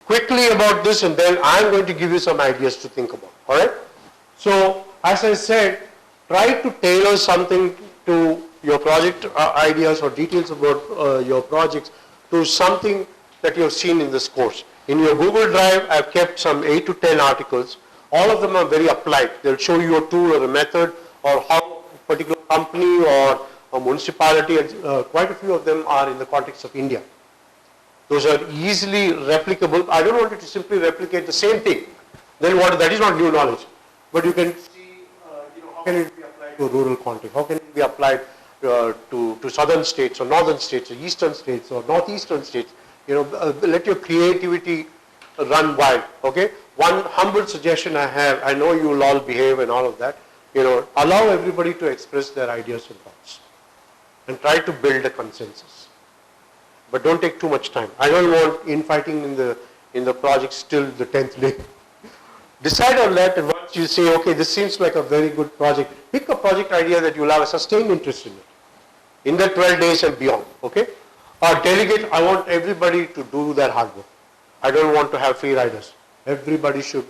quickly about this, and then I'm going to give you some ideas to think about. All right? So, as I said, try to tailor something to your project ideas or details about your projects to something that you have seen in this course. In your Google Drive, I've kept some 8 to 10 articles. All of them are very applied. They'll show you a tool or a method or how a particular company or a municipality, and quite a few of them are in the context of India. Those are easily replicable. I don't want you to simply replicate the same thing. Then what? That is not new knowledge. But you can see, how can it be applied to a rural context? How can it be applied to southern states or northern states or eastern states or northeastern states? Let your creativity run wild. Okay. One humble suggestion I have. I know you will all behave and all of that. Allow everybody to express their ideas and thoughts, and try to build a consensus. But don't take too much time. I don't want infighting in the project till the 10th day. Decide on that, and once you say, okay, this seems like a very good project, pick a project idea that you'll have a sustained interest in it, in the 12 days and beyond, okay? Or delegate, I want everybody to do their hard work. I don't want to have free riders. Everybody should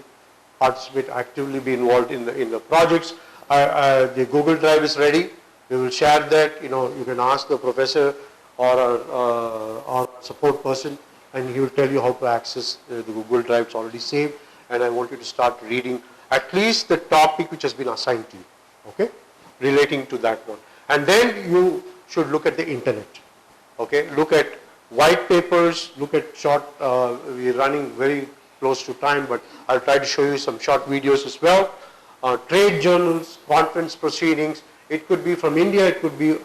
participate, actively be involved in the projects. The Google Drive is ready. We will share that. You can ask the professor or support person, and he will tell you how to access the Google Drive. It's already saved, and I want you to start reading at least the topic which has been assigned to you, okay, relating to that one. And then you should look at the internet, okay, look at white papers, look at short, we're running very close to time, but I'll try to show you some short videos as well. Trade journals, conference proceedings, it could be from India, it could be,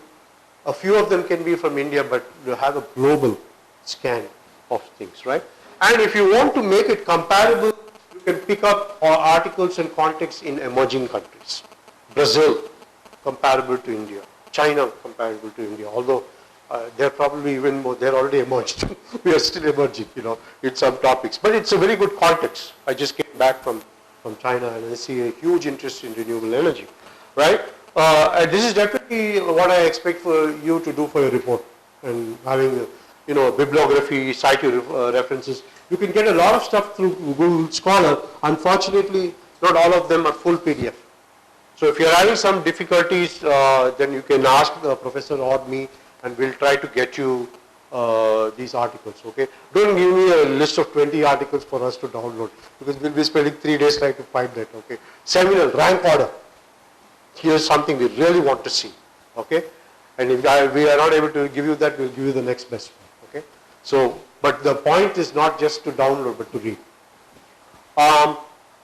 a few of them can be from India, but you have a global scan of things, right? And if you want to make it comparable, you can pick up articles and contexts in emerging countries. Brazil, comparable to India. China, comparable to India, although they're probably even more, they're already emerged. We are still emerging, in some topics. But it's a very good context. I just came back from China, and I see a huge interest in renewable energy, right? And this is definitely what I expect for you to do for your report, and having, bibliography, cite your references. You can get a lot of stuff through Google Scholar. Unfortunately, not all of them are full PDF. So if you're having some difficulties, then you can ask the professor or me, and we'll try to get you these articles, okay? Don't give me a list of 20 articles for us to download, because we'll be spending 3 days trying to find that, okay? Seminal, rank order. Here's something we really want to see, okay? And if we are not able to give you that, we'll give you the next best one, okay? So, but the point is not just to download, but to read.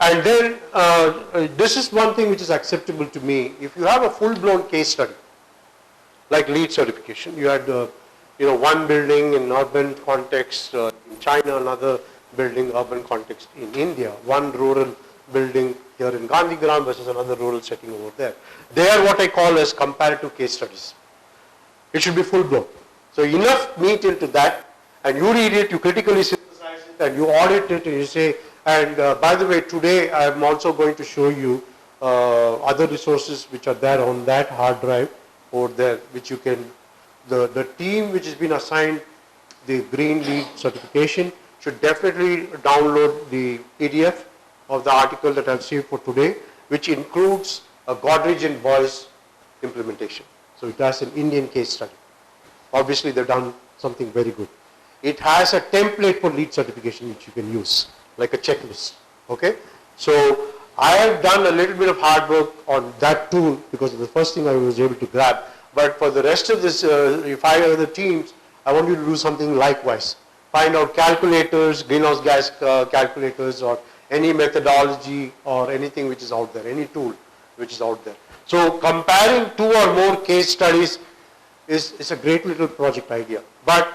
And then, this is one thing which is acceptable to me. If you have a full-blown case study, like LEED certification, you had, one building in urban context in China, another building urban context in India, one rural building here in Gandhigram versus another rural setting over there. They are what I call as comparative case studies. It should be full-blown. So enough meat into that, and you read it, you critically synthesize it, and you audit it, and you say, and by the way, today I am also going to show you other resources which are there on that hard drive over there, which you can, the team which has been assigned the green LEED certification should definitely download the PDF of the article that I've saved for today, which includes a Godrej and Boyce implementation. So it has an Indian case study. Obviously they've done something very good. It has a template for LEED certification which you can use, like a checklist, okay? So I have done a little bit of hard work on that tool because it's the first thing I was able to grab. But for the rest of this 5 other teams, I want you to do something likewise. Find out calculators, greenhouse gas calculators, or any methodology or anything which is out there, any tool which is out there. So comparing 2 or more case studies is a great little project idea. But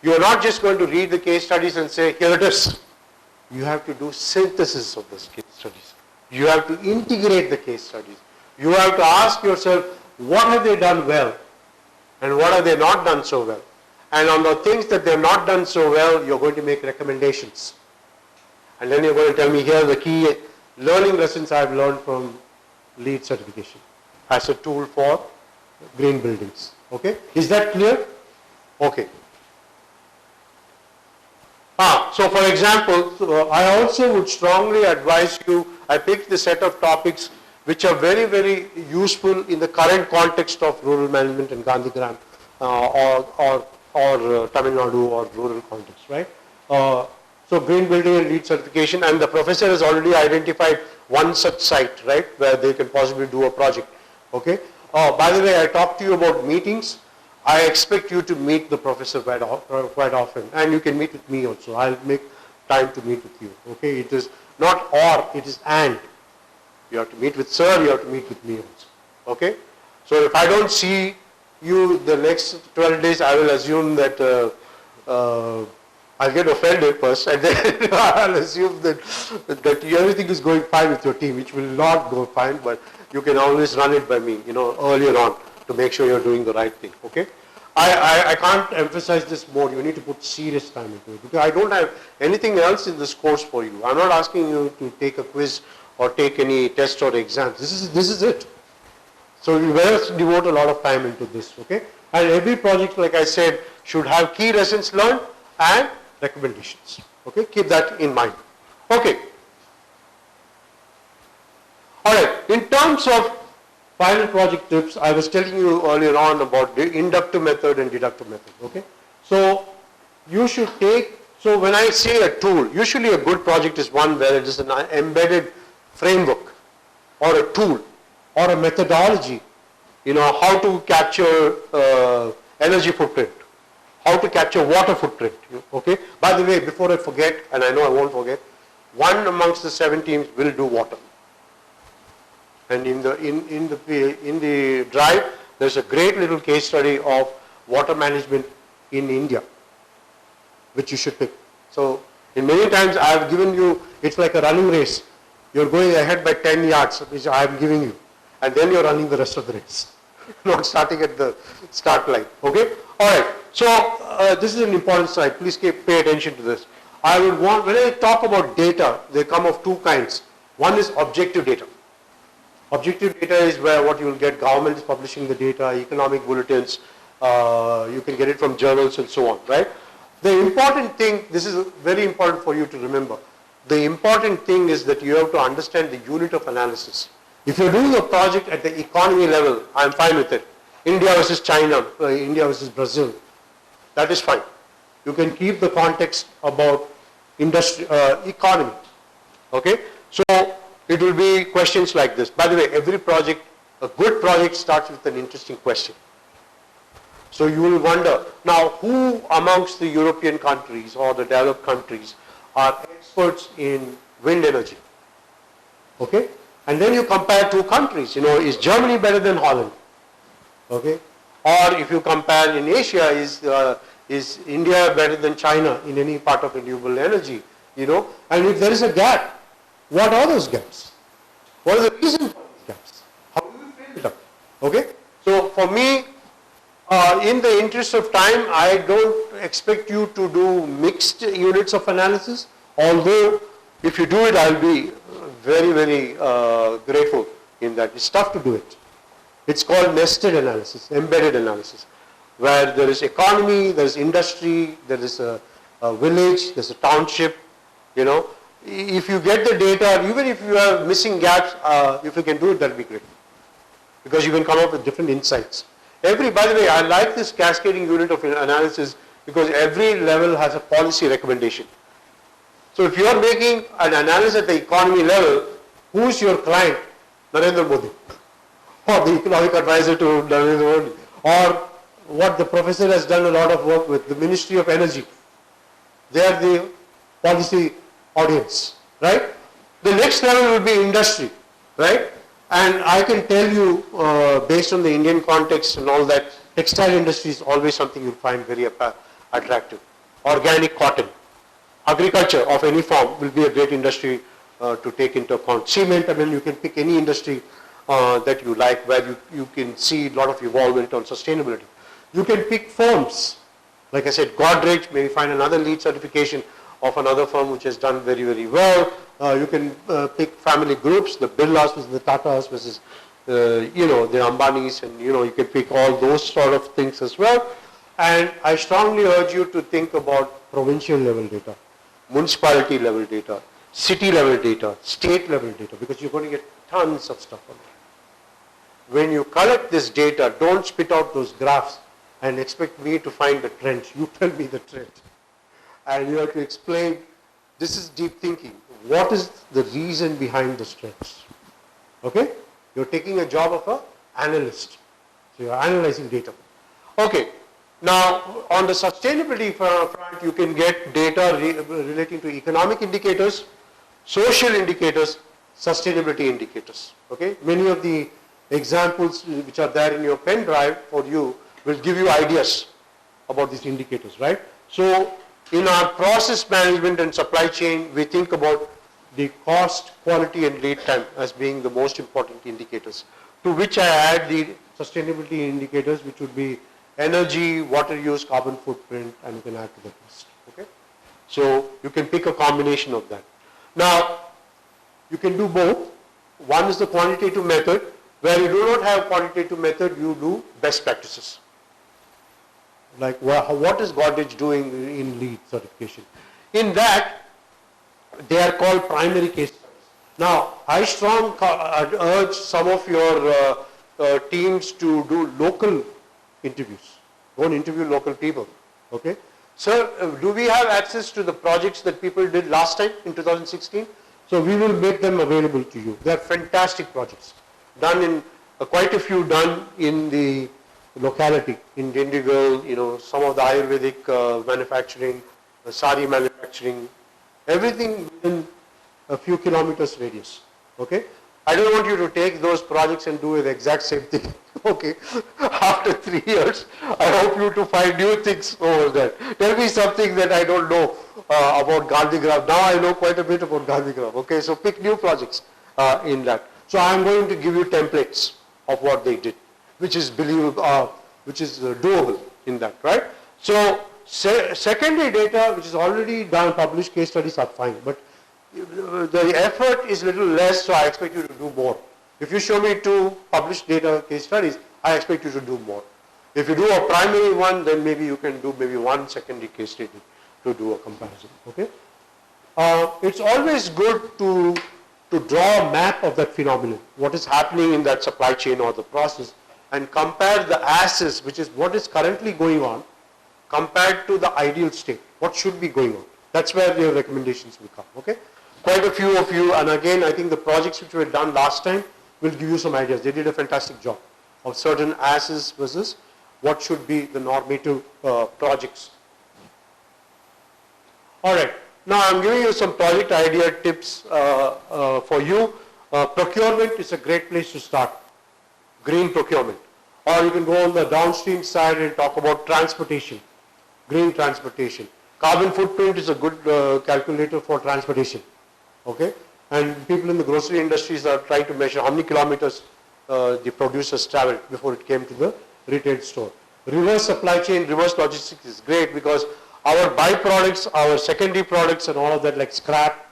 you're not just going to read the case studies and say, here it is. You have to do synthesis of those case studies. You have to integrate the case studies. You have to ask yourself, what have they done well? And what have they not done so well? And on the things that they have not done so well, you're going to make recommendations. And then you're going to tell me, here are the key learning lessons I've learned from LEED certification as a tool for green buildings. Okay? Is that clear? Okay. So for example, I also would strongly advise you, I picked the set of topics which are very, very useful in the current context of rural management and Gandhigram or Tamil Nadu or rural context, right? So green building and LEED certification, and the professor has already identified one such site, right, where they can possibly do a project, okay? By the way, I talked to you about meetings. I expect you to meet the professor quite often, and you can meet with me also. I'll make time to meet with you, okay? It is not or, it is and. You have to meet with sir, you have to meet with me also, okay? So if I don't see you the next 12 days, I will assume that I'll get offended first, and then I'll assume that everything is going fine with your team, which will not go fine, but you can always run it by me, earlier on to make sure you're doing the right thing, okay? I can't emphasize this more. You need to put serious time into it, because I don't have anything else in this course for you. I'm not asking you to take a quiz or take any test or exams. This is it. So you better devote a lot of time into this, okay? And every project, like I said, should have key lessons learned and recommendations, okay? Keep that in mind. Okay. All right. In terms of final project tips, I was telling you earlier on about the inductive method and deductive method, okay? So you should take, so when I say a tool, usually a good project is one where it is an embedded framework or a tool or a methodology, how to capture energy footprint, how to capture water footprint, okay? By the way, before I forget, and I know I won't forget, one amongst the 7 teams will do water. And in the drive, there's a great little case study of water management in India, which you should pick. So, in many times I have given you, it's like a running race. You're going ahead by 10 yards, which I am giving you, and then you're running the rest of the race, not starting at the start line. Okay? All right. So this is an important slide. Please pay attention to this. I would want, when I talk about data, they come of 2 kinds. One is objective data. Objective data is where what you will get, government is publishing the data, economic bulletins, you can get it from journals and so on, right? The important thing, this is very important for you to remember. The important thing is that you have to understand the unit of analysis. If you're doing a project at the economy level, I'm fine with it. India versus China, India versus Brazil, that is fine. You can keep the context about industry, economy, okay? So it will be questions like this. By the way, every project, a good project starts with an interesting question. So you will wonder, now who amongst the European countries or the developed countries are experts in wind energy? Okay? And then you compare 2 countries, is Germany better than Holland? Okay? Or if you compare in Asia, is India better than China in any part of renewable energy? And if there is a gap, what are those gaps? What are the reasons for those gaps? How do we fill it up? Okay? So for me, in the interest of time, I don't expect you to do mixed units of analysis, although if you do it, I'll be very, very grateful in that. It's tough to do it. It's called nested analysis, embedded analysis, where there is economy, there is industry, there is a village, there's a township, If you get the data, even if you are missing gaps, if you can do it, that'll be great. Because you can come up with different insights. By the way, I like this cascading unit of analysis because every level has a policy recommendation. So if you are making an analysis at the economy level, who's your client? Narendra Modi. Or the economic advisor to Narendra Modi. Or what the professor has done a lot of work with, the Ministry of Energy. They are the policy audience, right? The next level will be industry, right? And I can tell you, based on the Indian context and all that, textile industry is always something you'll find very attractive. Organic cotton, agriculture of any form will be a great industry to take into account. Cement, you can pick any industry that you like, where you can see a lot of involvement on sustainability. You can pick firms. Like I said, Godrej, maybe find another LEED certification of another firm which has done very, very well. You can pick family groups, the Birlas versus the Tatas versus, the Ambanis, and you can pick all those sort of things as well. And I strongly urge you to think about provincial level data. municipality level data, city level data, state level data, because you're going to get tons of stuff on it. When you collect this data, don't spit out those graphs and expect me to find the trends. You tell me the trend. And you have to explain, this is deep thinking. What is the reason behind this trends? Okay? You're taking a job of an analyst. So you're analyzing data. Okay. Now, on the sustainability front, you can get data relating to economic indicators, social indicators, sustainability indicators. Okay? Many of the examples which are there in your pen drive for you will give you ideas about these indicators, right? So, in our process management and supply chain, we think about the cost, quality and lead time as being the most important indicators, to which I add the sustainability indicators, which would be energy, water use, carbon footprint, and you can add to the list. Okay? So you can pick a combination of that. Now, you can do both. One is the quantitative method. Where you do not have quantitative method, you do best practices. Like what is Godrej doing in lead certification? In that, they are called primary case studies. Now, I strongly urge some of your teams to do local interviews. Don't interview local people. Okay? Sir, do we have access to the projects that people did last time in 2016? So we will make them available to you. They are fantastic projects. Done in, quite a few done in the locality, in Gandhigram, some of the Ayurvedic manufacturing, sari manufacturing, everything within a few kilometers radius. Okay? I don't want you to take those projects and do the exact same thing. Okay? After 3 years, I hope you to find new things over there. Tell me something that I don't know about Gandhigram. Now I know quite a bit about Gandhigram. Okay? So pick new projects in that. So I'm going to give you templates of what they did, which is believable, which is doable in that, right? So secondary data, which is already done, published case studies are fine, but the effort is a little less, so I expect you to do more. If you show me 2 published data case studies, I expect you to do more. If you do a primary one, then maybe you can do maybe 1 secondary case study to do a comparison. Okay? It's always good to draw a map of that phenomenon, what is happening in that supply chain or the process, and compare the asses, which is what is currently going on, compared to the ideal state, what should be going on. That's where your recommendations will come. Okay? Quite a few of you, and again, I think the projects which were done last time will give you some ideas. They did a fantastic job of certain asses versus what should be the normative projects. All right. Now I'm giving you some project idea tips for you. Procurement is a great place to start. Green procurement. Or you can go on the downstream side and talk about transportation. Green transportation. Carbon footprint is a good calculator for transportation. Okay? And people in the grocery industries are trying to measure how many kilometers the producers traveled before it came to the retail store. Reverse supply chain, reverse logistics is great because our byproducts, our secondary products and all of that like scrap,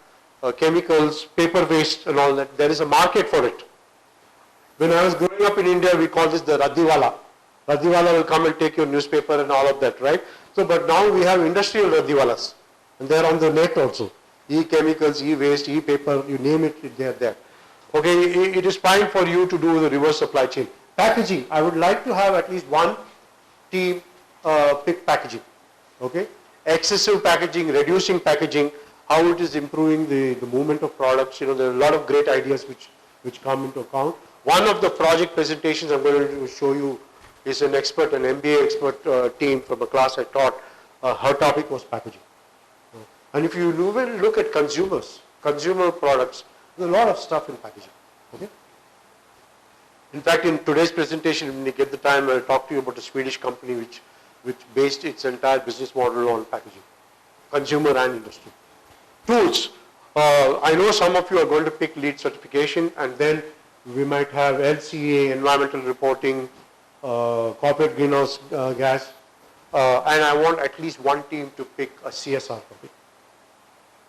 chemicals, paper waste and all that, there is a market for it. When I was growing up in India, we call this the Raddiwala. Raddiwala will come and take your newspaper and all of that, right? So, but now we have industrial Raddiwalas and they are on the net also. E-chemicals, e-waste, e-paper, you name it, they are there. Okay, it is fine for you to do the reverse supply chain. Packaging, I would like to have at least one team pick packaging. Okay, excessive packaging, reducing packaging, how it is improving the movement of products. There are a lot of great ideas which come into account. One of the project presentations I'm going to show you is an expert, an MBA expert team from a class I taught. Her topic was packaging. And if you look at consumer products, there's a lot of stuff in packaging. Okay? In fact, in today's presentation, when you get the time, I'll talk to you about a Swedish company which based its entire business model on packaging, consumer and industry. Tools. I know some of you are going to pick LEED certification, and then we might have LCA, environmental reporting, corporate greenhouse gas, and I want at least one team to pick a CSR topic,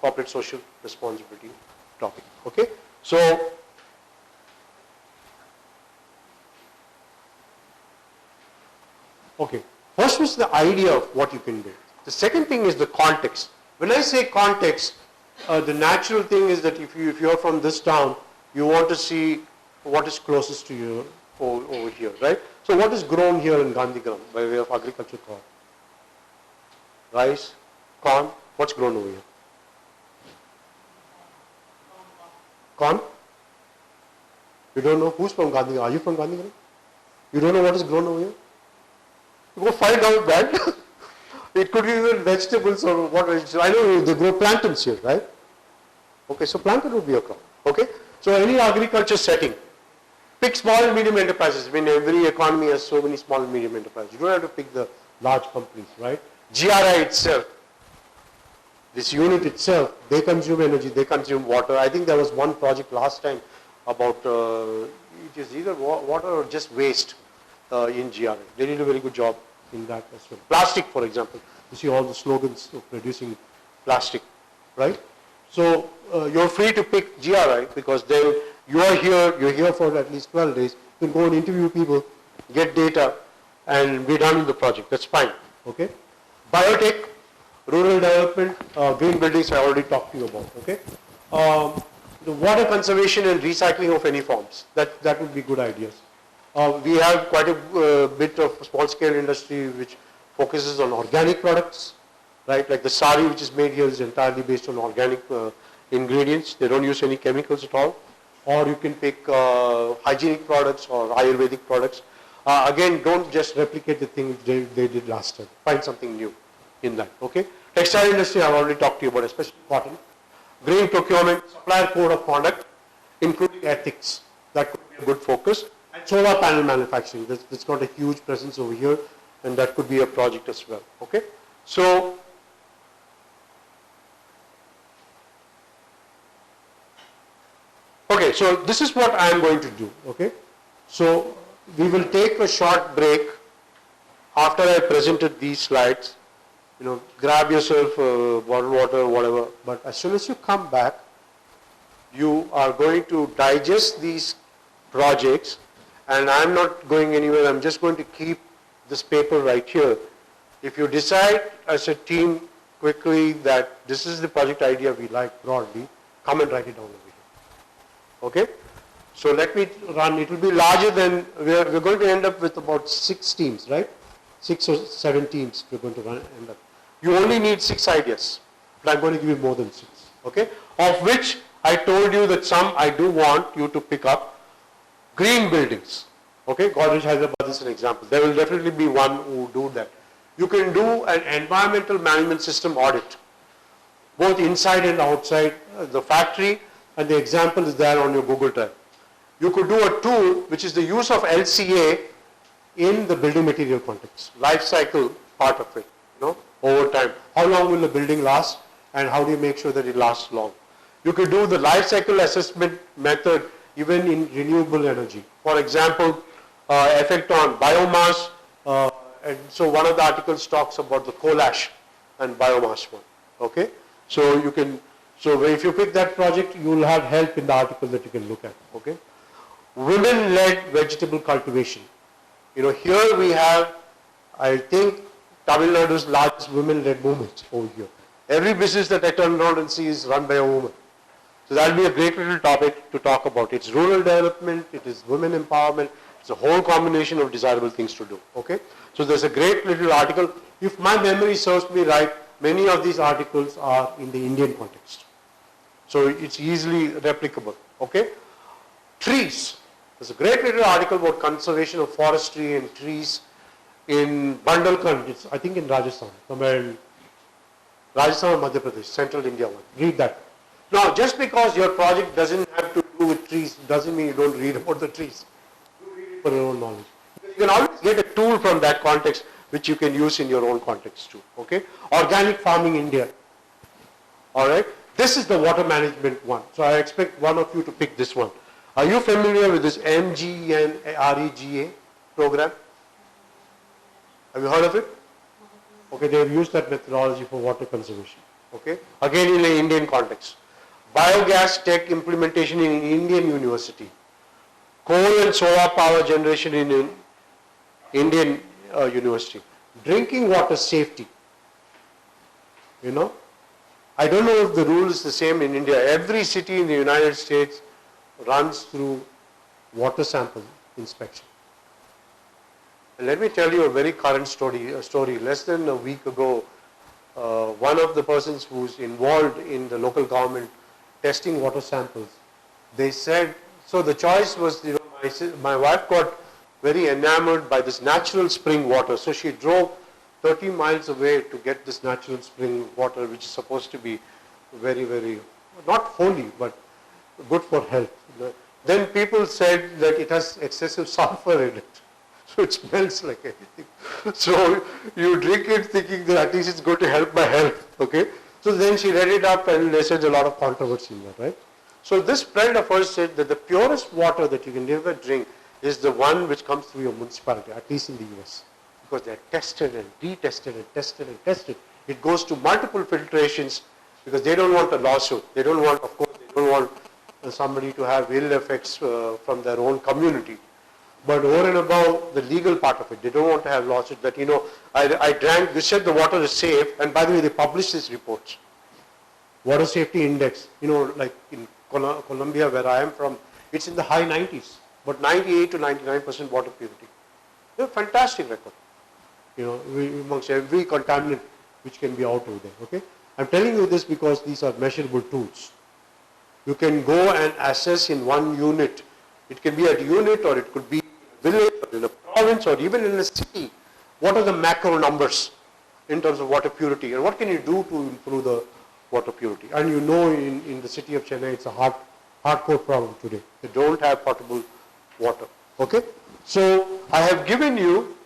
corporate social responsibility topic. Okay? So, okay. First was the idea of what you can do. The second thing is the context. When I say context, the natural thing is that if you're from this town, you want to see what is closest to you over here, right? So what is grown here in Gandhigram by way of agriculture crop? Rice, corn, what's grown over here? Corn? You don't know who's from Gandhigram? Are you from Gandhigram? You don't know what is grown over here? Go find out that. It could be even vegetables or what. I know they grow plantains here, right? Okay, so plantain would be a crop. Okay, so any agriculture setting, pick small and medium enterprises. I mean, every economy has so many small and medium enterprises. You don't have to pick the large companies, right? GRI itself, this unit itself, they consume energy, they consume water. I think there was one project last time about it is either water or just waste in GRI. They did a very good job in that as well. Plastic, for example, you see all the slogans of reducing plastic, right? So you're free to pick GRI because then you're here for at least 12 days. You can go and interview people, get data, and be done with the project. That's fine. Okay. Biotech, rural development, green buildings I already talked to you about. Okay. The water conservation and recycling of any forms. That would be good ideas. We have quite a bit of small scale industry which focuses on organic products, right? Like the sari which is made here is entirely based on organic ingredients. They don't use any chemicals at all. Or you can pick hygienic products or Ayurvedic products. Again, don't just replicate the thing they did last time. Find something new in that, okay? Textile industry I've already talked to you about, especially cotton. Green procurement, supplier code of conduct, including ethics. That could be a good focus. And solar panel manufacturing, that's got a huge presence over here, and that could be a project as well, okay? So, okay, so this is what I am going to do, okay? So, we will take a short break after I presented these slides. You know, grab yourself bottled water, whatever, but as soon as you come back, you are going to digest these projects, and I'm not going anywhere, I'm just going to keep this paper right here. If you decide as a team quickly that this is the project idea we like broadly, come and write it down over here. Okay? So let me run, it will be larger than, we're going to end up with about 6 teams, right? 6 or 7 teams we're going to end up. You only need 6 ideas, but I'm going to give you more than 6, okay? Of which I told you that some I do want you to pick up. Green buildings, okay? Godrej Hyderabad is an example. There will definitely be one who do that. You can do an environmental management system audit, both inside and outside the factory, and the example is there on your Google Drive. You could do a tool which is the use of LCA in the building material context, life cycle part of it, you know, over time. How long will the building last, and how do you make sure that it lasts long? You could do the life cycle assessment method even in renewable energy. For example, effect on biomass, and so one of the articles talks about the coal ash and biomass one, okay? So you can, so if you pick that project, you will have help in the article that you can look at, okay? Women-led vegetable cultivation. You know, here we have, I think, Tamil Nadu's largest women-led movement over here. Every business that I turn around and see is run by a woman. So that will be a great little topic to talk about. It's rural development, it is women empowerment, it's a whole combination of desirable things to do, okay? So there's a great little article. If my memory serves me right, many of these articles are in the Indian context. So it's easily replicable, okay? Trees. There's a great little article about conservation of forestry and trees in Bundelkhand, it's I think in Rajasthan, somewhere in Rajasthan or Madhya Pradesh, central India one. Read that. Now, just because your project doesn't have to do with trees, doesn't mean you don't read about the trees. You read it for your own knowledge. You can always get a tool from that context which you can use in your own context too, okay? Organic farming India, all right? This is the water management one. So I expect one of you to pick this one. Are you familiar with this MGNREGA program? Have you heard of it? Okay, they have used that methodology for water conservation. Okay, again in an Indian context. Biogas tech implementation in Indian university. Coal and solar power generation in Indian university. Drinking water safety. You know, I don't know if the rule is the same in India. Every city in the United States runs through water sample inspection. And let me tell you a very current story. Less than a week ago, one of the persons who's involved in the local government testing water samples, they said, so the choice was, my wife got very enamored by this natural spring water. So she drove 30 miles away to get this natural spring water, which is supposed to be very, very, not holy, but good for health. Then people said that it has excessive sulfur in it. So it smells like anything. So you drink it thinking that at least it's going to help my health. Okay. So then she read it up and there's a lot of controversy in that, right? So this friend of hers said that the purest water that you can ever drink is the one which comes through your municipality, at least in the US. Because they're tested and retested and tested and tested. It goes to multiple filtrations because they don't want a lawsuit. They don't want, of course, they don't want somebody to have ill effects from their own community. But over and above the legal part of it, they don't want to have lawsuits that, I drank, they said the water is safe, and by the way, they publish these reports. Water Safety Index, like in Colombia where I am from, it's in the high 90s, but 98 to 99% water purity. They're a fantastic record, amongst every contaminant which can be out over there, okay? I'm telling you this because these are measurable tools. You can go and assess in one unit. It can be a unit or it could be a village or in a province or even in a city. What are the macro numbers in terms of water purity and what can you do to improve the water purity? And in the city of Chennai, it's a hardcore problem today. They don't have potable water. Okay? So I have given you,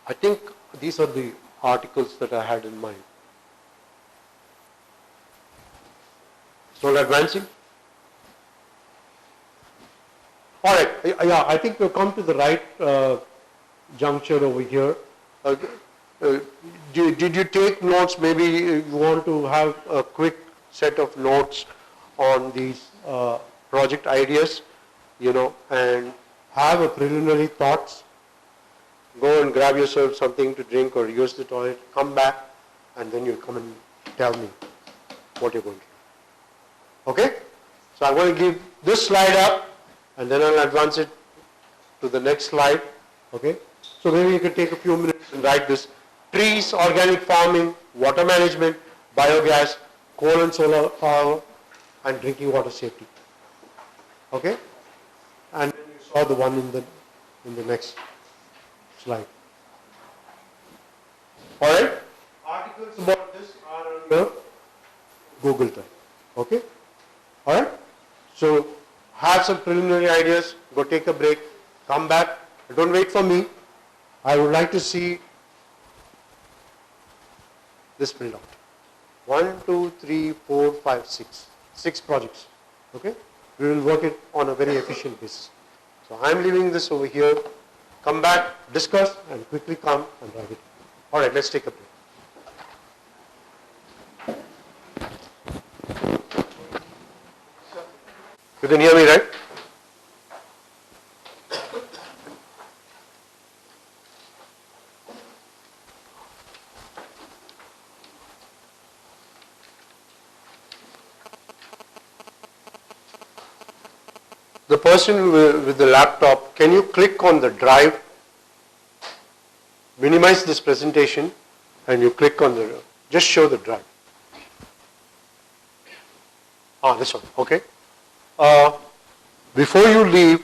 I think these are the articles that I had in mind. So advancing. All right. Yeah, I think we've come to the right juncture over here. Did you take notes? Maybe you want to have a quick set of notes on these project ideas, and have a preliminary thoughts. Go and grab yourself something to drink or use the toilet. Come back, and then you come and tell me what you're going to do. Okay? So I'm going to give this slide up and then I'll advance it to the next slide. Okay? So maybe you can take a few minutes and write this. Trees, organic farming, water management, biogas, coal and solar power, and drinking water safety. Okay? And then you saw the one in the next slide. Alright? Articles about this are on your Google Drive. Okay? Alright? So have some preliminary ideas, go take a break, come back, don't wait for me. I would like to see this filled out. 1, 2, 3, 4, 5, 6. 6 projects. Okay? We will work it on a very efficient basis. So I am leaving this over here. Come back, discuss, and quickly come and write it. Alright, let's take a break. You can hear me, right? The person with the laptop, can you click on the drive, minimize this presentation, and you click on the, just show the drive. This one, okay. Before you leave,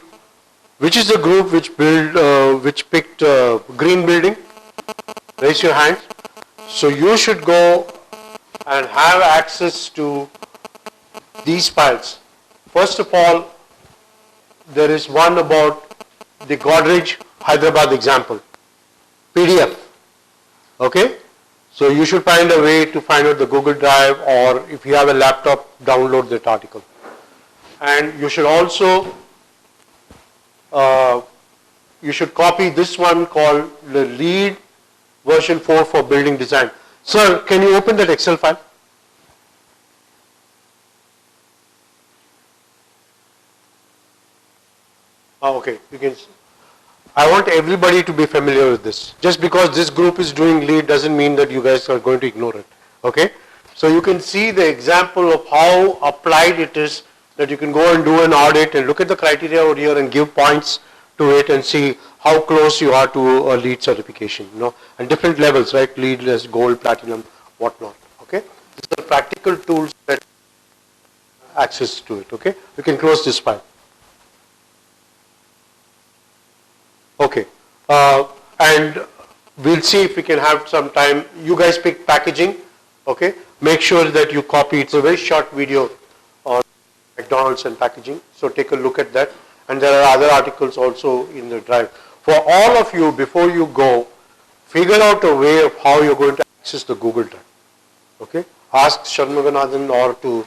which is the group which picked green building? Raise your hand. So you should go and have access to these files. First of all, there is one about the Godrej Hyderabad example, PDF. Okay? So you should find a way to find out the Google Drive, or if you have a laptop, download that article. And you should also, you should copy this one called the lead version 4 for building design. Sir, can you open that Excel file? Okay, you can. I want everybody to be familiar with this. Just because this group is doing lead doesn't mean that you guys are going to ignore it. Okay, so you can see the example of how applied it is, that you can go and do an audit and look at the criteria over here and give points to it and see how close you are to a LEED certification, and different levels, right? LEED is gold, platinum, whatnot. Okay, these are practical tools that access to it. Okay, you can close this file. Okay, and we'll see if we can have some time. You guys pick packaging. Okay, make sure that you copy. It's a very short video on McDonald's and packaging, so take a look at that. And there are other articles also in the drive. For all of you, before you go, figure out a way of how you're going to access the Google Drive. Okay, ask Sharmaganathan or to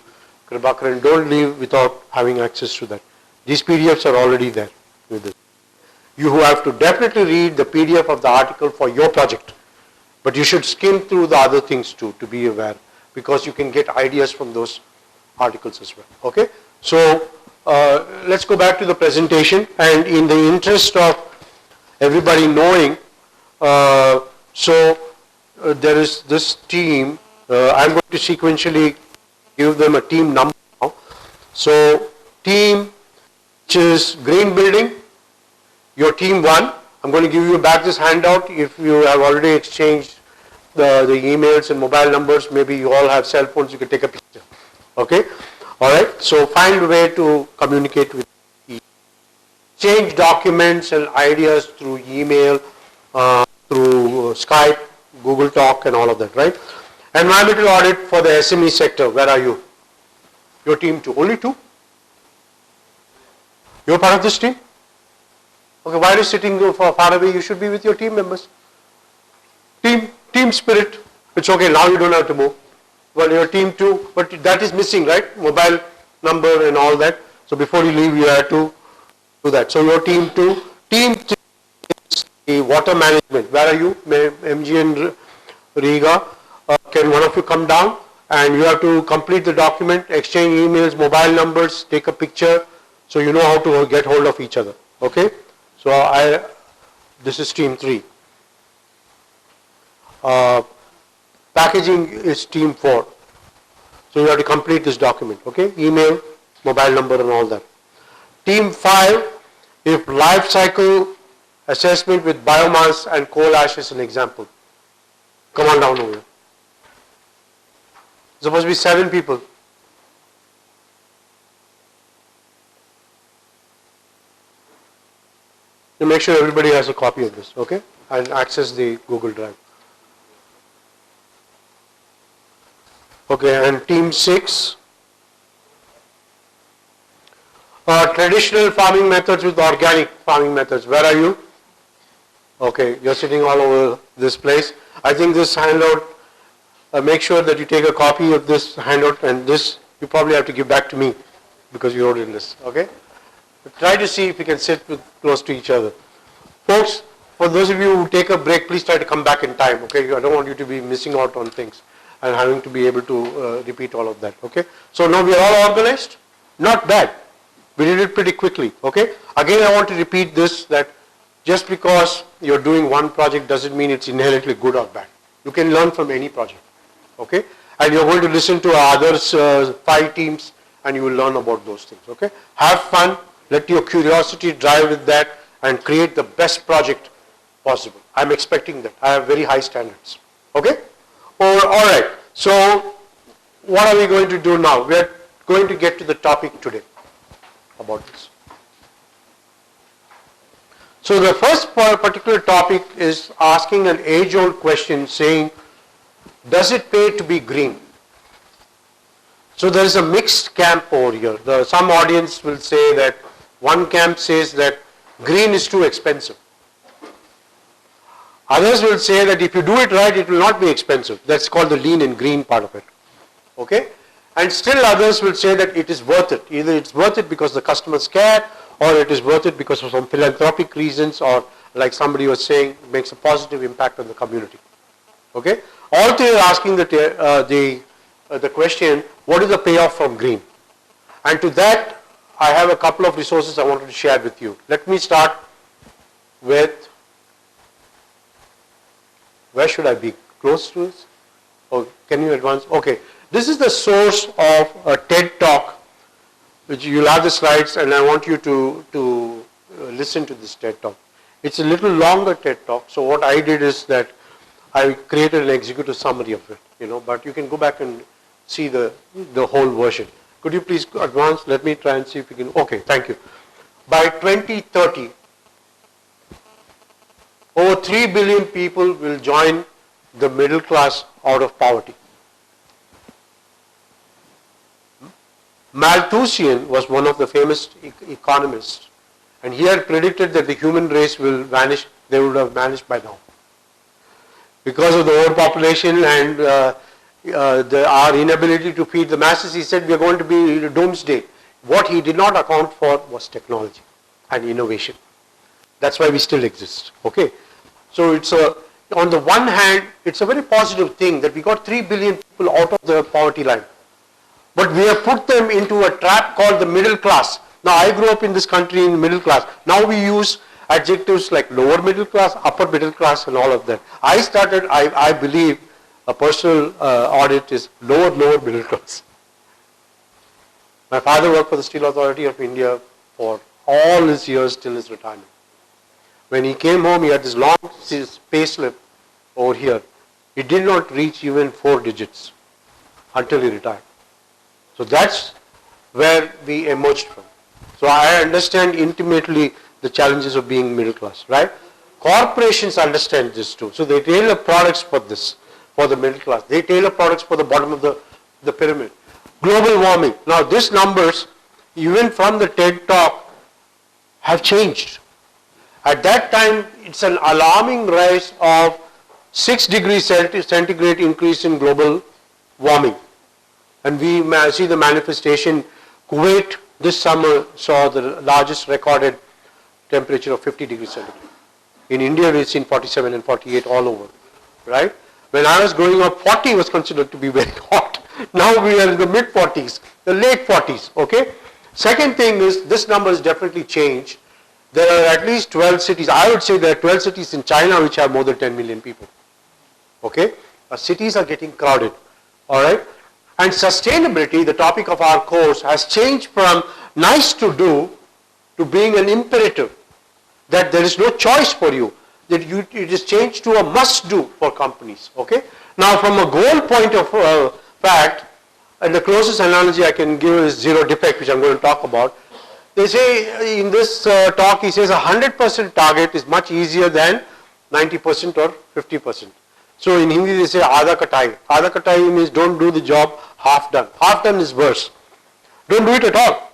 Kribakaran. Don't leave without having access to that. These PDFs are already there with this. You have to definitely read the PDF of the article for your project. But you should skim through the other things too, to be aware, because you can get ideas from those articles as well. Okay, so let's go back to the presentation, and in the interest of everybody knowing, there is this team. I'm going to sequentially give them a team number now. So team, which is green building, your team 1. I'm going to give you back this handout. If you have already exchanged the emails and mobile numbers, maybe you all have cell phones, you can take a picture. Okay? Alright, so find a way to communicate with each. Change documents and ideas through email, through Skype, Google Talk and all of that, right? Environmental audit for the SME sector, where are you? Your team 2, only 2? You're part of this team? Okay, why are you sitting far away? You should be with your team members. Team spirit. It's okay, now you don't have to move. Well, your team 2, but that is missing, right? Mobile number and all that. So before you leave, you have to do that. So your team 2. Team 3 is the water management. Where are you? MG and Riga. Can one of you come down? And you have to complete the document, exchange emails, mobile numbers, take a picture, so you know how to get hold of each other. Okay? So this is team 3. Packaging is team 4. So you have to complete this document. Okay? Email, mobile number and all that. Team 5, if life cycle assessment with biomass and coal ash is an example. Come on down over here. Supposed to be 7 people. You make sure everybody has a copy of this, okay? And access the Google Drive. Okay, and team 6. Traditional farming methods with organic farming methods. Where are you? Okay, you're sitting all over this place. I think this handout, make sure that you take a copy of this handout, and this you probably have to give back to me because you wrote in this, okay? But try to see if you can sit close to each other. Folks, for those of you who take a break, please try to come back in time, okay? I don't want you to be missing out on things and having to be able to repeat all of that, okay? So now we are all organized? Not bad. We did it pretty quickly, okay? Again, I want to repeat this, that just because you're doing one project doesn't mean it's inherently good or bad. You can learn from any project, okay? And you're going to listen to others, 5 teams, and you will learn about those things, okay? Have fun, let your curiosity drive with that, and create the best project possible. I'm expecting that. I have very high standards, okay? All right, so what are we going to do now? We are going to get to the topic today about this. So the first particular topic is asking an age-old question saying, does it pay to be green? So there is a mixed camp over here. Some audience will say that one camp says that green is too expensive. Others will say that if you do it right, it will not be expensive. That's called the lean and green part of it. Okay? And still others will say that it is worth it. Either it's worth it because the customers care, or it is worth it because of some philanthropic reasons, or like somebody was saying, makes a positive impact on the community. Okay? All three are asking the question, what is the payoff from green? And to that, I have a couple of resources I wanted to share with you. Let me start with, where should I be? Close to this? Oh, can you advance? Okay. This is the source of a TED talk, which you'll have the slides, and I want you to listen to this TED talk. It's a little longer TED talk, so what I did is that I created an executive summary of it, but you can go back and see the whole version. Could you please advance? Let me try and see if we can. Okay, thank you. By 2030, over 3 billion people will join the middle class out of poverty. Malthusian was one of the famous economists, and he had predicted that the human race will vanish. They would have vanished by now. Because of the overpopulation and our inability to feed the masses, he said we are going to be doomsday. What he did not account for was technology and innovation. That's why we still exist. Okay, so it's on the one hand, it's a very positive thing that we got 3 billion people out of the poverty line. But we have put them into a trap called the middle class. Now, I grew up in this country in the middle class. Now we use adjectives like lower middle class, upper middle class, and all of that. I believe a personal audit is lower middle class. My father worked for the Steel Authority of India for all his years till his retirement. When he came home, he had this long pay slip over here. He did not reach even 4 digits until he retired. So that's where we emerged from. So I understand intimately the challenges of being middle class, right? Corporations understand this too. So they tailor products for this, for the middle class. They tailor products for the bottom of the pyramid. Global warming. Now these numbers, even from the TED talk, have changed. At that time, it's an alarming rise of 6 degrees centigrade increase in global warming. And we see the manifestation. Kuwait this summer saw the largest recorded temperature of 50 degrees centigrade. In India, we've seen 47 and 48 all over, right? When I was growing up, 40 was considered to be very hot. Now we are in the mid 40s, the late 40s, okay? Second thing is, this number has definitely changed. There are at least 12 cities. I would say there are 12 cities in China which have more than 10 million people, okay? Our cities are getting crowded, all right? And sustainability, the topic of our course, has changed from nice to do to being an imperative, that there is no choice for you, that it is changed to a must do for companies. Okay. Now from a goal point of fact, and the closest analogy I can give is zero defect, which I'm going to talk about. They say in this talk, he says 100% target is much easier than 90% or 50%. So in Hindi they say Adha Katai. Adha Katai means don't do the job half done. Half done is worse. Don't do it at all.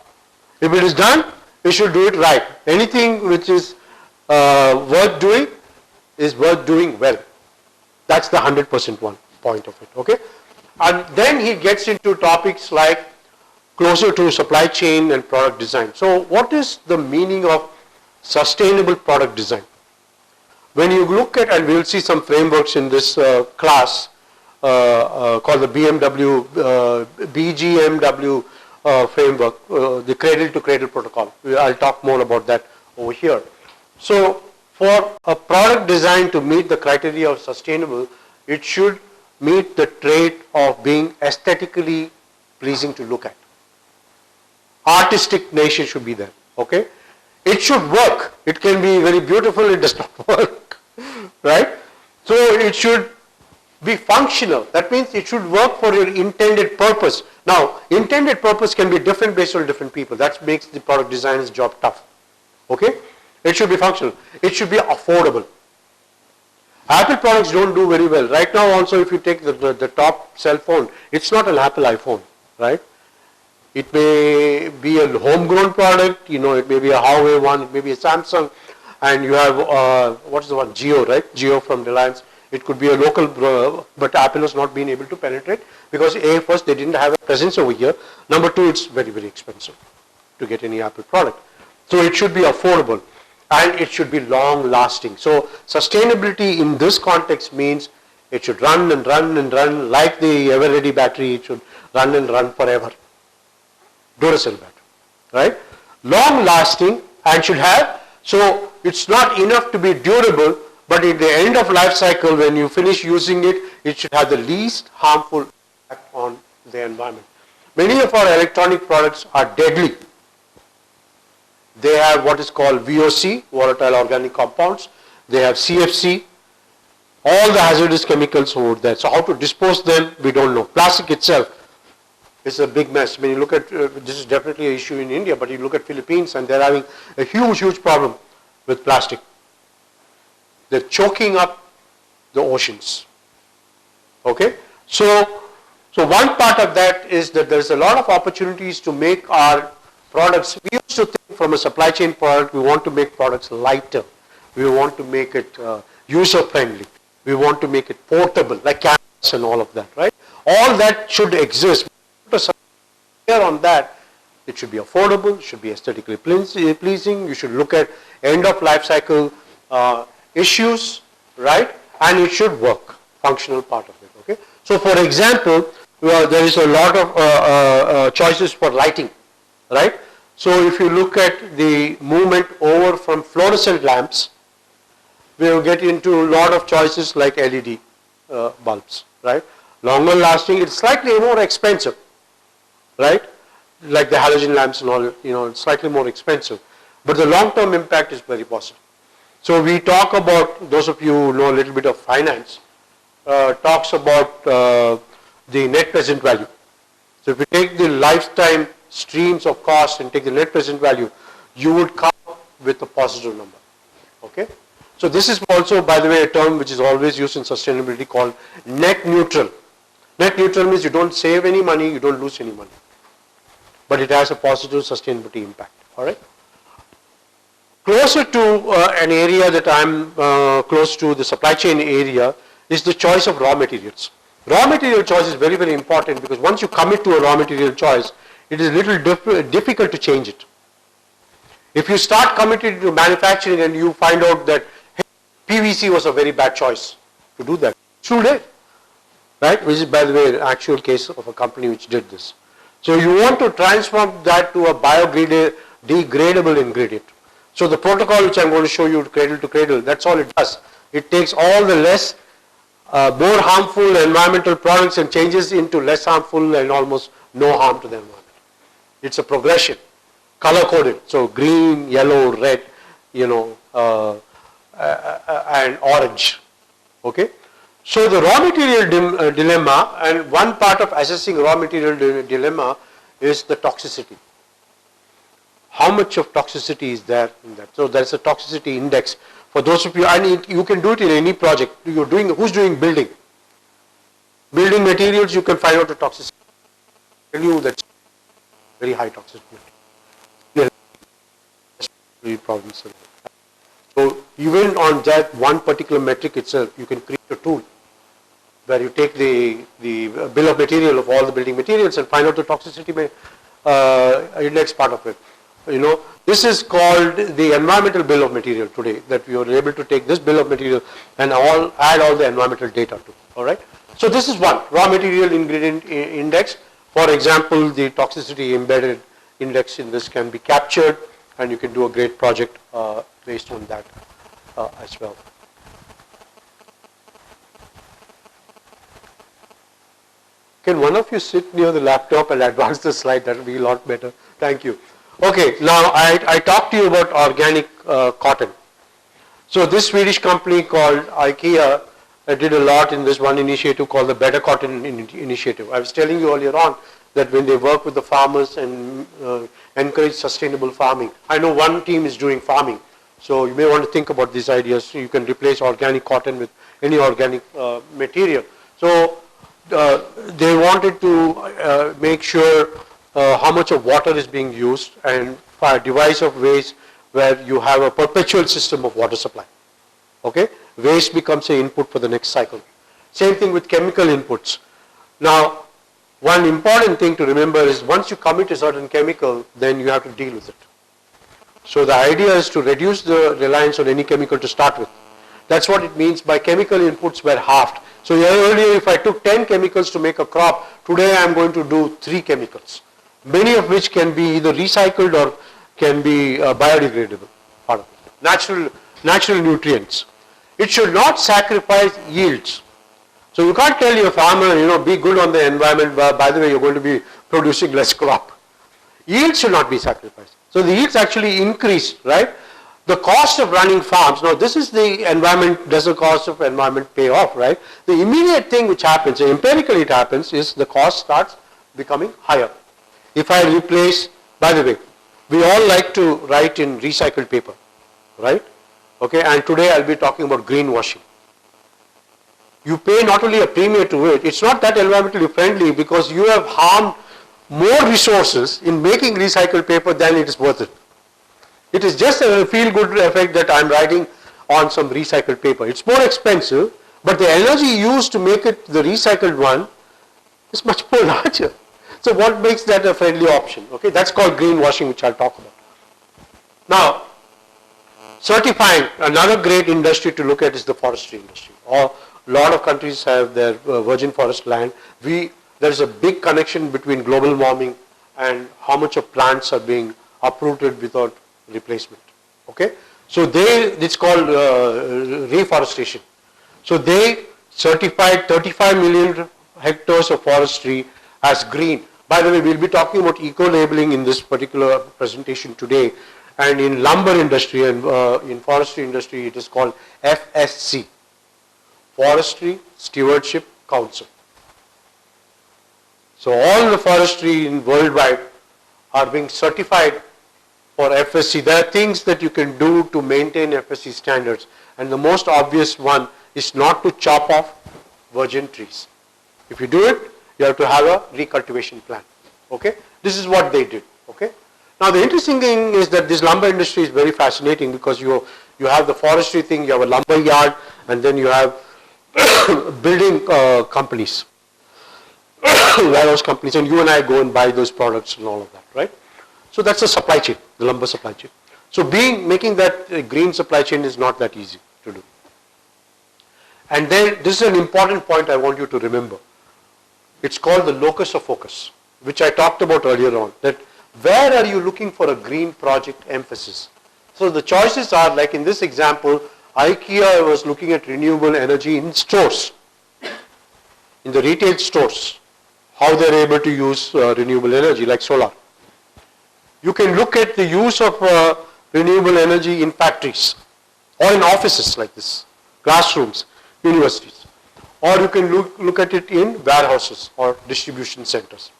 If it is done, you should do it right. Anything which is worth doing is worth doing well. That's the 100% one point of it. Okay. And then he gets into topics like closer to supply chain and product design. So what is the meaning of sustainable product design? When you look at, and we will see some frameworks in this class called the BGMW framework, the cradle to cradle protocol. I'll talk more about that over here. So for a product design to meet the criteria of sustainable, it should meet the trait of being aesthetically pleasing to look at. Artistic nature should be there, okay? It should work. It can be very beautiful, it does not work, right? So it should be functional. That means it should work for your intended purpose. Now, intended purpose can be different based on different people. That makes the product designer's job tough, okay? It should be functional. It should be affordable. Apple products don't do very well. Right now also, if you take the top cell phone, it's not an Apple iPhone, right? It may be a homegrown product, it may be a Huawei one, it may be a Samsung, and you have, what's the one, Jio, right? Jio from Reliance. It could be a local, but Apple has not been able to penetrate because A, first they didn't have a presence over here. Number two, it's very, very expensive to get any Apple product. So it should be affordable and it should be long lasting. So sustainability in this context means it should run and run and run like the ever ready battery. It should run and run forever. Duracell battery, right? Long lasting and should have, so it's not enough to be durable, but at the end of life cycle, when you finish using it, it should have the least harmful impact on the environment. Many of our electronic products are deadly. They have what is called VOC, volatile organic compounds. They have CFC, all the hazardous chemicals over there. So how to dispose them, we don't know. Plastic itself is a big mess. When you look at, this is definitely an issue in India, but you look at Philippines and they're having a huge problem with plastic. They're choking up the oceans. Okay? So one part of that is that there's a lot of opportunities to make our products. We used to think from a supply chain product, we want to make products lighter. We want to make it user friendly. We want to make it portable, like cameras and all of that, right? All that should exist. Here on that, it should be affordable, it should be aesthetically pleasing. You should look at end of life cycle issues, right? And it should work, functional part of it, okay? So for example, there is a lot of choices for lighting, right? So if you look at the movement over from fluorescent lamps, we will get into a lot of choices like LED bulbs, right? Longer lasting, it's slightly more expensive, right? Like the halogen lamps and all, it's slightly more expensive. But the long-term impact is very positive. So we talk about, those of you who know a little bit of finance, talks about the net present value. So if you take the lifetime streams of cost and take the net present value, you would come up with a positive number, okay? So this is also, by the way, a term which is always used in sustainability called net neutral. Net neutral means you don't save any money, you don't lose any money. But it has a positive sustainability impact, all right? Closer to an area that I'm close to, the supply chain area, is the choice of raw materials. Raw material choice is very, very important because once you commit to a raw material choice, it is a little difficult to change it. If you start committing to manufacturing and you find out that PVC was a very bad choice to do that, it's too late, right? Which is, by the way, an actual case of a company which did this. So you want to transform that to a biodegradable ingredient. So the protocol which I'm going to show you, cradle to cradle, that's all it does. It takes all the more harmful environmental products and changes into less harmful and almost no harm to the environment. It's a progression, color coded. So green, yellow, red, and orange. Okay. So the raw material dilemma, and one part of assessing raw material dilemma is the toxicity. How much of toxicity is there in that? So there's a toxicity index. For those of you, and you can do it in any project. Who's doing building? Building materials, you can find out the toxicity. Tell you that's very high toxicity. Problems. So even on that one particular metric itself, you can create a tool where you take the bill of material of all the building materials and find out the toxicity index part of it. This is called the environmental bill of material today, that we are able to take this bill of material and add all the environmental data to. All right. So this is one raw material ingredient index. For example, the toxicity embedded index in this can be captured, and you can do a great project based on that as well. Can one of you sit near the laptop and advance the slide? That will be a lot better. Thank you. Okay, now I talked to you about organic cotton. So this Swedish company called IKEA did a lot in this one initiative called the Better Cotton Initiative. I was telling you earlier on that when they work with the farmers and encourage sustainable farming. I know one team is doing farming, so you may want to think about these ideas. So you can replace organic cotton with any organic material. So they wanted to make sure how much of water is being used, and devise of ways where you have a perpetual system of water supply. Okay, waste becomes an input for the next cycle. Same thing with chemical inputs. Now, one important thing to remember is once you commit a certain chemical, then you have to deal with it. So the idea is to reduce the reliance on any chemical to start with. That's what it means by chemical inputs were halved. So earlier, if I took 10 chemicals to make a crop, today I am going to do 3 chemicals, many of which can be either recycled or can be biodegradable, part of it. Natural nutrients. It should not sacrifice yields. So you can't tell your farmer, be good on the environment, but by the way, you're going to be producing less crop. Yields should not be sacrificed. So the yields actually increase, right? The cost of running farms, now this is the environment, does the cost of environment pay off, right? The immediate thing which happens, empirically it happens, is the cost starts becoming higher. If I replace, by the way, we all like to write in recycled paper, right? Okay, and today I'll be talking about greenwashing. You pay not only a premium to it, it's not that environmentally friendly because you have harmed more resources in making recycled paper than it is worth it. It is just a feel-good effect that I'm writing on some recycled paper. It's more expensive, but the energy used to make it the recycled one is much more larger. So what makes that a friendly option? Okay, that's called greenwashing, which I'll talk about. Now, certifying, another great industry to look at is the forestry industry. A lot of countries have their virgin forest land. There is a big connection between global warming and how much of plants are being uprooted without replacement. Okay, so it's called reforestation. So they certified 35 million hectares of forestry as green. By the way, we'll be talking about eco-labeling in this particular presentation today. And in lumber industry and in forestry industry, it is called FSC, Forestry Stewardship Council. So all the forestry in worldwide are being certified for FSC. There are things that you can do to maintain FSC standards, and the most obvious one is not to chop off virgin trees. If you do it, you have to have a recultivation plan. Okay, this is what they did. Okay. Now the interesting thing is that this lumber industry is very fascinating because you have the forestry thing, you have a lumber yard, and then you have building companies, warehouse companies, and you and I go and buy those products and all of that, right? So that's the supply chain, the lumber supply chain. So making that green supply chain is not that easy to do. And then this is an important point I want you to remember. It's called the locus of focus, which I talked about earlier on, that where are you looking for a green project emphasis? So the choices are, like in this example, IKEA was looking at renewable energy in stores, in the retail stores, how they're able to use renewable energy like solar. You can look at the use of renewable energy in factories or in offices like this, classrooms, universities. Or you can look at it in warehouses or distribution centers.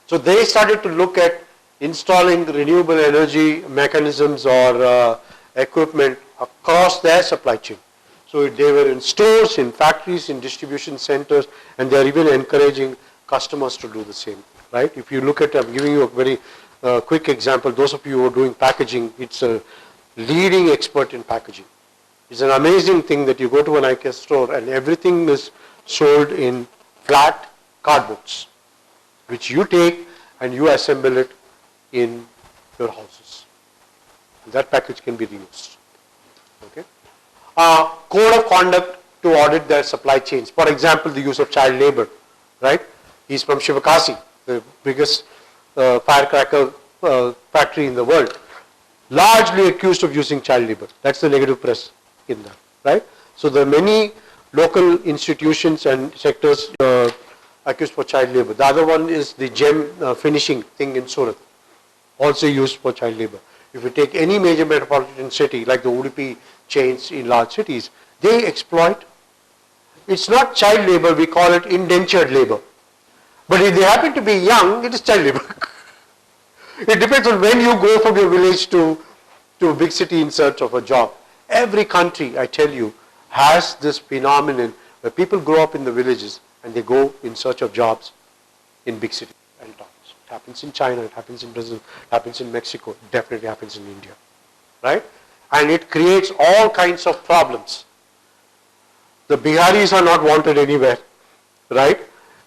So they started to look at installing renewable energy mechanisms or equipment across their supply chain. So they were in stores, in factories, in distribution centers, and they are even encouraging customers to do the same, right? If you look at, I'm giving you a very quick example. Those of you who are doing packaging, it's a leading expert in packaging. It's an amazing thing that you go to an IKEA store and everything is sold in flat cardboards, which you take and you assemble it in your houses. That package can be reused. Okay. Code of conduct to audit their supply chains. For example, the use of child labor, right? He's from Shivakasi, the biggest firecracker factory in the world, largely accused of using child labor. That's the negative press in that, right? So there are many local institutions and sectors accused for child labor. The other one is the gem finishing thing in Surat, also used for child labor. If you take any major metropolitan city like the Udupi chains in large cities, they exploit, it's not child labor, we call it indentured labor. But if they happen to be young, it is child labor. It depends on when you go from your village to a big city in search of a job. Every country, I tell you, has this phenomenon where people grow up in the villages and they go in search of jobs in big cities and towns. It happens in China, it happens in Brazil, it happens in Mexico, it definitely happens in India, right? And it creates all kinds of problems. The Biharis are not wanted anywhere, right?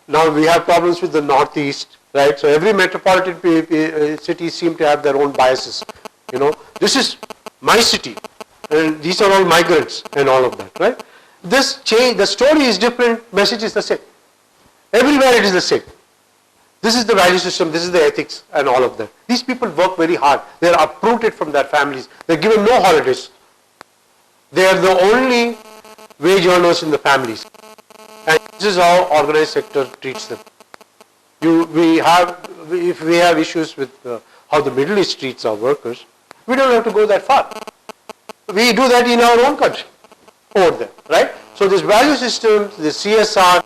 Now we have problems with the Northeast, right? So every metropolitan city seem to have their own biases. You know, this is my city, and these are all migrants and all of that, right? This change, the story is different, message is the same. Everywhere it is the same. This is the value system, this is the ethics and all of that. These people work very hard. They are uprooted from their families. They are given no holidays. They are the only wage earners in the families. And this is how organized sector treats them. If we have issues with how the Middle East treats our workers, we don't have to go that far. We do that in our own country, over there, right? So this value system, this CSR,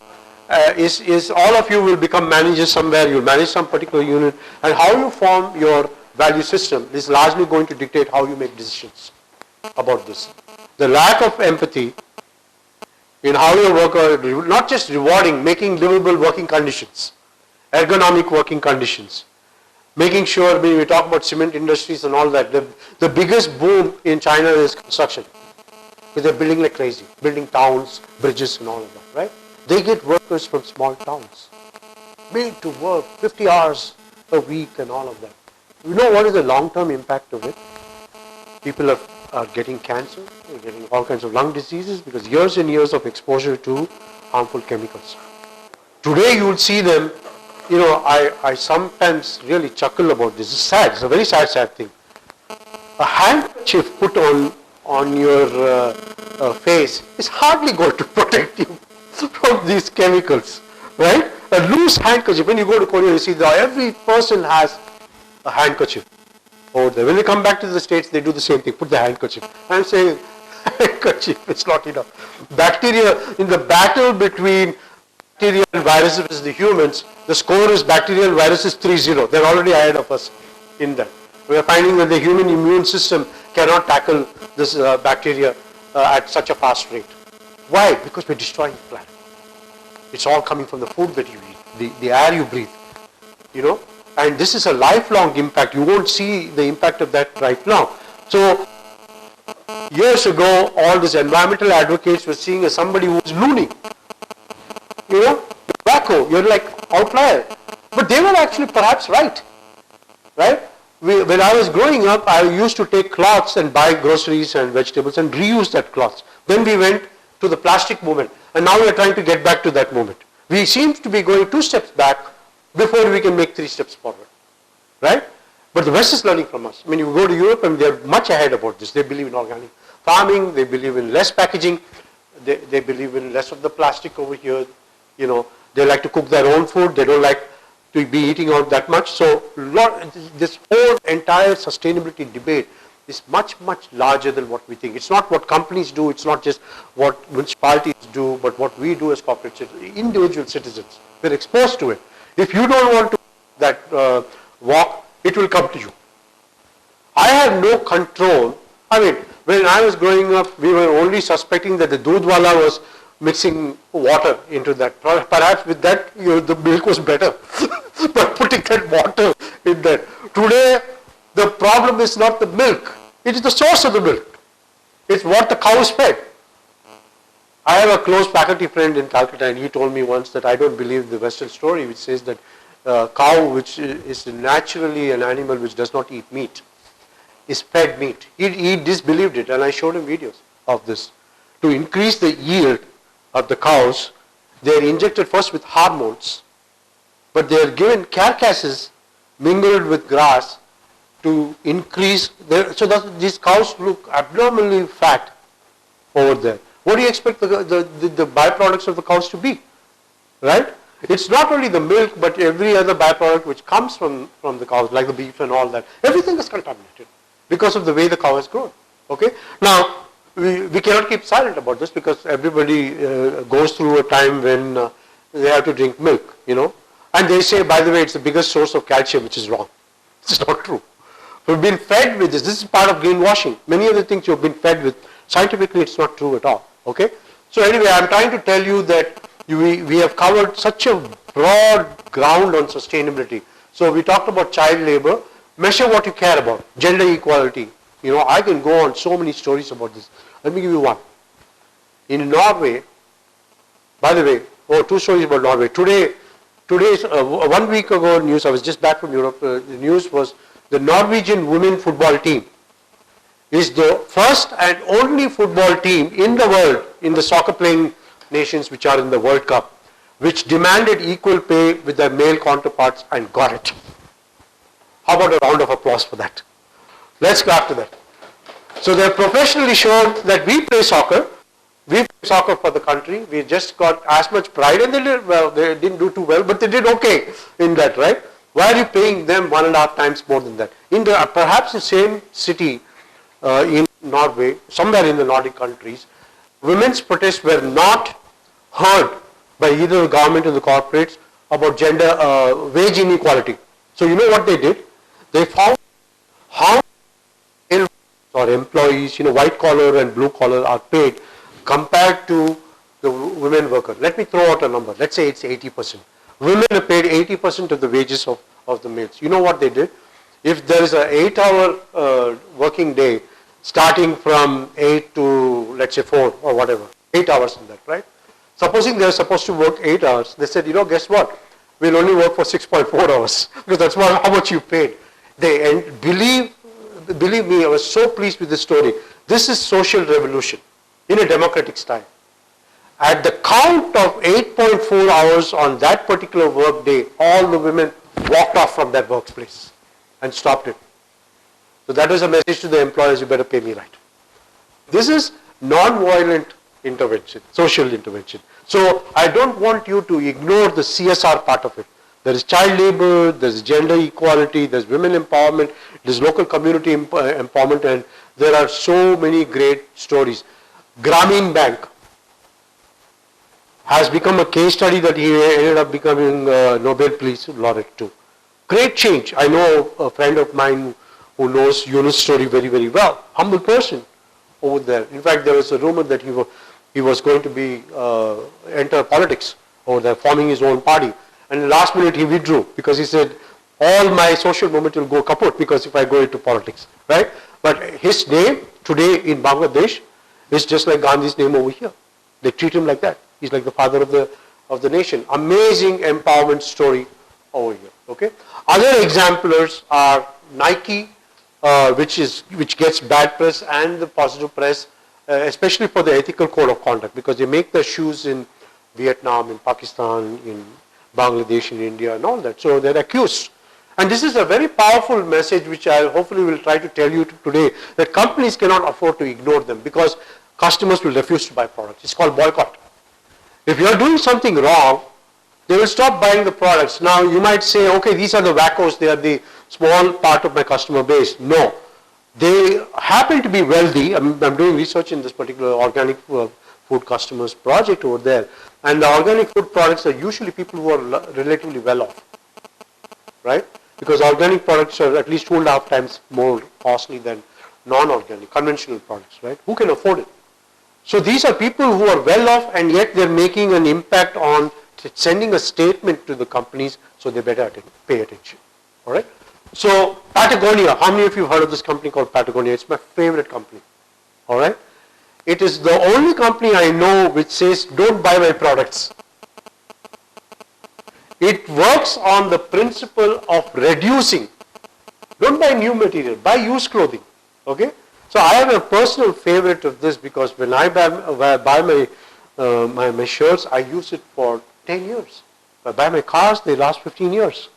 is all of you will become managers somewhere, you'll manage some particular unit, and how you form your value system is largely going to dictate how you make decisions about this. The lack of empathy in how your worker, not just rewarding, making livable working conditions, ergonomic working conditions, making sure, when we talk about cement industries and all that, the biggest boom in China is construction. Because they're building like crazy, building towns, bridges and all of that, right? They get workers from small towns, made to work 50 hours a week and all of that. You know what is the long-term impact of it? People are getting cancer, they're getting all kinds of lung diseases because years and years of exposure to harmful chemicals. Today you will see them, you know, I sometimes really chuckle about this. It's sad, it's a very sad thing. A handkerchief put on your face is hardly going to protect you from these chemicals, right? A loose handkerchief, when you go to Korea, you see that every person has a handkerchief over there. When they come back to the States, they do the same thing, put the handkerchief. I'm saying, handkerchief is not enough. Bacteria, in the battle between bacteria and viruses versus the humans, the score is bacteria and viruses 3-0. They're already ahead of us in that. We are finding that the human immune system cannot tackle this bacteria at such a fast rate. Why? Because we're destroying the planet. It's all coming from the food that you eat, the air you breathe, you know. And this is a lifelong impact. You won't see the impact of that right now. So, years ago, all these environmental advocates were seeing as somebody who was loony. You know, wacko, you're like outlier. But they were actually perhaps right. Right? When I was growing up, I used to take cloths and buy groceries and vegetables and reuse that cloths. Then we went to the plastic movement. And now we are trying to get back to that movement. We seem to be going 2 steps back before we can make 3 steps forward. Right? But the West is learning from us. I mean, you go to Europe and they're much ahead about this. They believe in organic farming, they believe in less packaging, they believe in less of the plastic over here. You know, they like to cook their own food, they don't like to be eating out that much. So this whole entire sustainability debate is much larger than what we think. It's not what companies do, it's not just what municipalities do, but what we do as corporate citizens, individual citizens. We're exposed to it. If you don't want to that walk, it will come to you. I have no control. I mean, when I was growing up, we were only suspecting that the doodhwala was mixing water into that. Perhaps with that, the milk was better. But putting that water in that. Today, the problem is not the milk. It is the source of the milk. It's what the cow is fed. I have a close faculty friend in Calcutta, and he told me once that I don't believe the Western story which says that cow, which is naturally an animal which does not eat meat, is fed meat. He disbelieved it, and I showed him videos of this. To increase the yield of the cows, they are injected first with hormones, but they are given carcasses mingled with grass to increase so that these cows look abnormally fat over there. What do you expect the byproducts of the cows to be? Right? It's not only the milk, but every other byproduct which comes from the cows, like the beef and all that. Everything is contaminated because of the way the cow has grown. Okay? Now, we cannot keep silent about this because everybody goes through a time when they have to drink milk, you know. And they say, by the way, it's the biggest source of calcium, which is wrong. It's not true. We've been fed with this. This is part of greenwashing. Many of the things you've been fed with, scientifically it's not true at all. Okay? So anyway, I'm trying to tell you that we have covered such a broad ground on sustainability. So we talked about child labor. Measure what you care about. Gender equality. You know, I can go on so many stories about this. Let me give you one. In Norway, by the way, 2 stories about Norway. Today's 1 week ago news, I was just back from Europe, the news was the Norwegian women football team is the first and only football team in the world, in the soccer playing nations which are in the World Cup, which demanded equal pay with their male counterparts and got it. How about a round of applause for that? Let's go after that. So they professionally showed that we play soccer. We play soccer for the country. We just got as much pride, and they did well. They didn't do too well, but they did okay in that, right? Why are you paying them 1.5 times more than that? In the perhaps the same city in Norway, somewhere in the Nordic countries, women's protests were not heard by either the government or the corporates about gender wage inequality. So you know what they did? They found how or employees, white collar and blue collar are paid compared to the women worker. Let me throw out a number. Let's say it's 80%. Women are paid 80% of the wages of the males. You know what they did? If there is an 8-hour working day starting from 8 to, let's say, 4 or whatever, 8 hours in that, right? Supposing they're supposed to work 8 hours, they said, guess what? We'll only work for 6.4 hours because that's how much you paid. And believe me, I was so pleased with this story. This is social revolution in a democratic style. At the count of 8.4 hours on that particular work day, all the women walked off from that workplace and stopped it. So that was a message to the employers, you better pay me right. This is non-violent intervention, social intervention. So I don't want you to ignore the CSR part of it. There is child labor, there is gender equality, there is women empowerment, there is local community empowerment, and there are so many great stories. Grameen Bank has become a case study that he ended up becoming a Nobel Peace Laureate too. Great change. I know a friend of mine who knows Yunus' story very, very well. Humble person over there. In fact, there was a rumor that he was going to be enter politics over there, forming his own party. And last minute he withdrew because he said, all my social movement will go kaput because if I go into politics, right? But his name today in Bangladesh is just like Gandhi's name over here. They treat him like that. He's like the father of the nation. Amazing empowerment story over here. Okay. Other exemplars are Nike, which gets bad press and the positive press, especially for the ethical code of conduct, because they make the shoes in Vietnam, in Pakistan, in Bangladesh, in India, and all that. So they're accused. And this is a very powerful message which I hopefully will try to tell you today, that companies cannot afford to ignore them because customers will refuse to buy products. It's called boycott. If you're doing something wrong, they will stop buying the products. Now you might say, okay, these are the wackos, they are the small part of my customer base. No. They happen to be wealthy. I'm doing research in this particular organic food customers project over there. And the organic food products are usually people who are relatively well off. Right? Because organic products are at least 2.5 times more costly than non-organic, conventional products. Right? Who can afford it? So these are people who are well off and yet they're making an impact on sending a statement to the companies, so they better pay attention. All right? So Patagonia, how many of you have heard of this company called Patagonia? It's my favorite company. All right? It is the only company I know which says, don't buy my products. It works on the principle of reducing. Don't buy new material, buy used clothing. Okay? So I have a personal favorite of this because when I buy my shirts, I use it for 10 years. If I buy my cars, they last 15 years.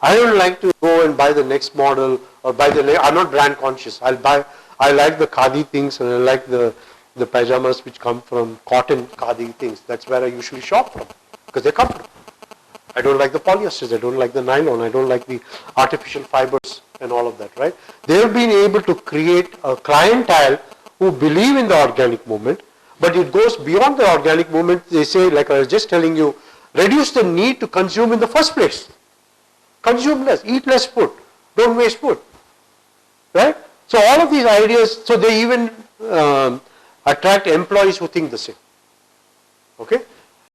I don't like to go and buy the next model or I'm not brand conscious. I like the khadi things and I like the pajamas which come from cotton khadi things. That's where I usually shop from because they're comfortable. I don't like the polyesters, I don't like the nylon, I don't like the artificial fibers and all of that, right? They've been able to create a clientele who believe in the organic movement, but it goes beyond the organic movement. They say, like I was just telling you, reduce the need to consume in the first place. Consume less, eat less food, don't waste food, right? So all of these ideas, so they even attract employees who think the same, okay?